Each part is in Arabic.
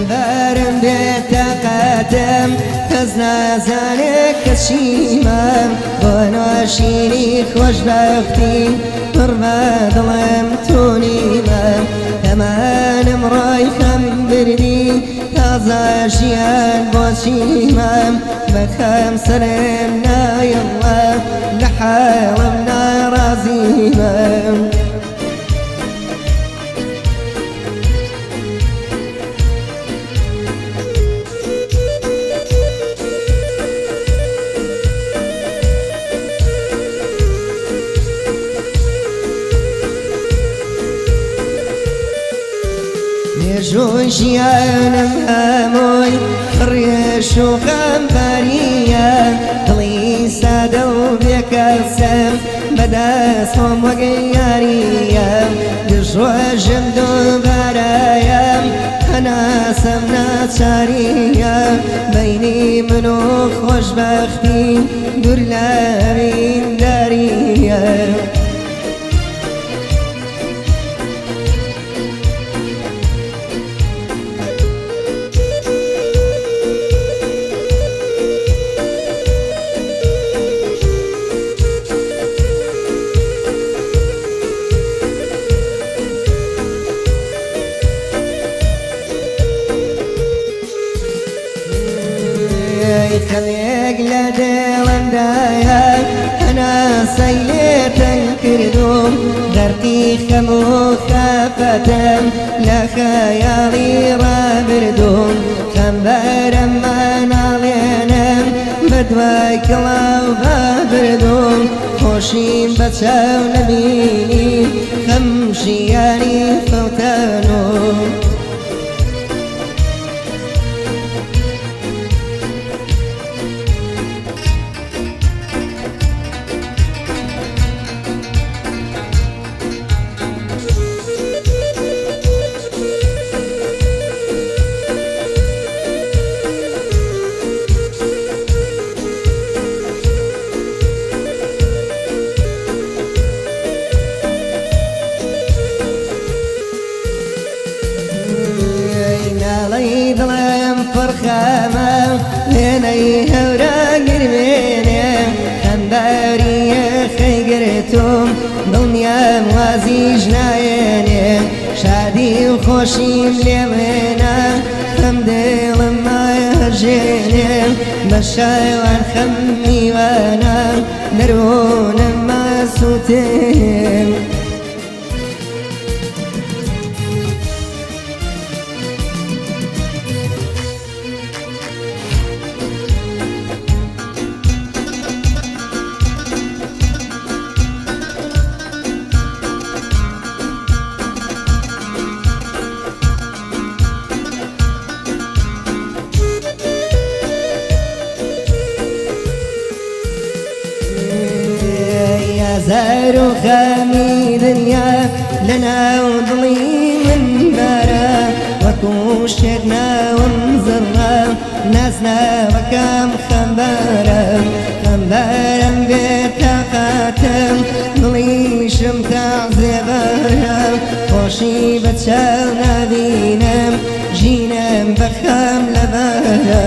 خەمبارم بێتاقەتم کەس نازانێت کەچیمەم بۆ نوێشینی خۆشبەختی پڕ بە دڵم تونیمە تەمەنم ڕۆی خەم بردی تازە ژیان بۆچیمەم بە خەم سەرم نایەڵە لە حاڵم ناڕازیمەم مێژووی ژیانم هەمووی ڕێش و غەمبەریە دڵی سادە و بێکەسم بەدەستم وەک یاریە دژۆژم دووبارەیەم هەناسەم ناچاریە بەینی من و خۆشبەختی دوور لە بینداریە خەڵێک لە دێڵەندایە هەناسەی لێتەن کردوم دەرقی خەم و خەفەتم لە خەیاڵی ڕابردوم خەمبەرم ماناڵێنم بە دوای کڵاو بابردوم خۆشیم بە چاو نەبینی خەم ژیانی فەوتەنوم دڵم پڕخەمە لێنەی هەورە گرمێنێ خەمبەریە خەیگرتوم دڵنیام وازیش نایێنێ شادی و خۆشیم لێ بێنە خەم دڵم ماژێنێ بە شایوان خەم میوانە دەروونم ماسووتێن زار و خەمی دنیا لەناو دڵی من بارە وەکو شتێک ناوم زڕە نازناوەکەم خەمبارە خەمبارم بێتاقەتم دڵیشم تەعزێبارە خۆشی بە چاو نابینم ژینم بە خەم لەبارە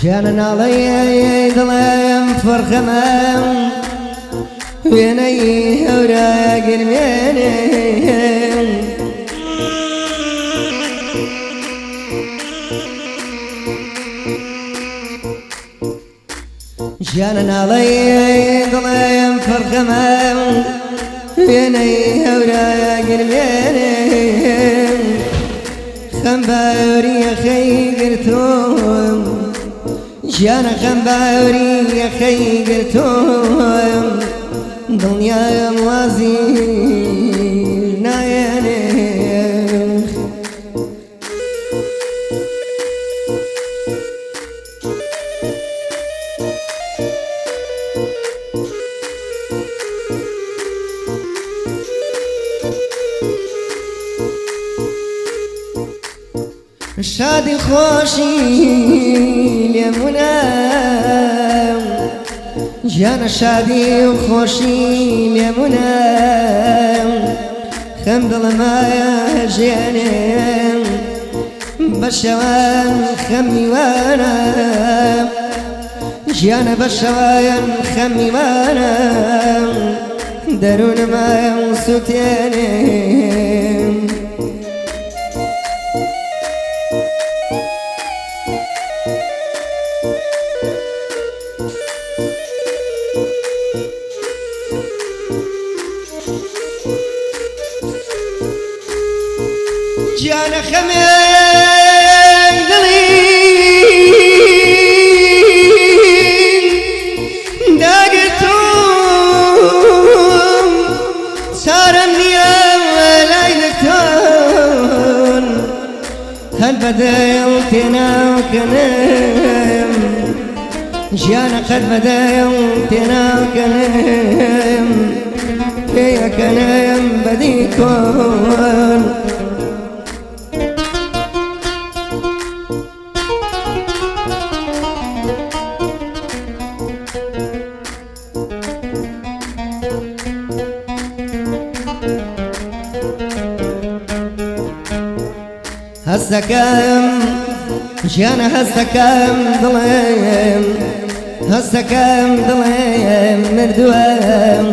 جانا ناڵەیە دڵم فڕخەمە وێنەی هەورە گرمێنێ جانا ناڵەیە دڵم فڕخەمە وێنەی هەورە گرمێنێ خەمبەریە خەیگرتوم ژیانە خەمبەریە خەیگرتوم دنيا موازي ناينخ شادي خوشي ليمونا جانا شادي وخوشي ليمونا خم ظلما جاني بشوان خمي وانا جانا بشوان خمي وانا درون ما وسوتيني جانا خمين دلين داقتون سارمني ليلتون هل بديتنا وكنم جانا قد بديتنا وكنم يا كنم بديكون هسكم جانا هسكم ظلم هسكم ظلم مردوم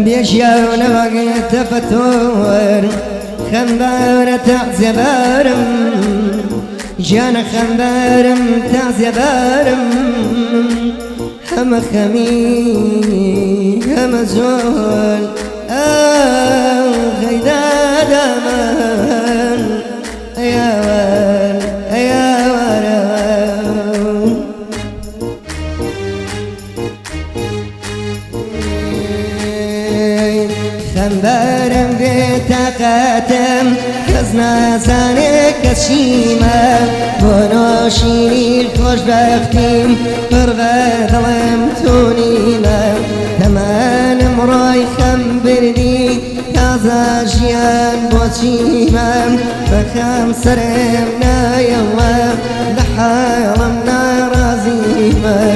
بيشيون باقي تفتور خنبارة تعزبارم جانا خنبارم تعزبارم هم خمي هم زول غيدا دمان يا وان يا وان خنبارم بتقاتم خزنا زانك كشيمة بنوشيني الخوش بختيم فرغة ظلم تونينا تمان مراي خنبردي تازا جيان بوشيمة بخم سرمنا يوم لحالمنا رازيمة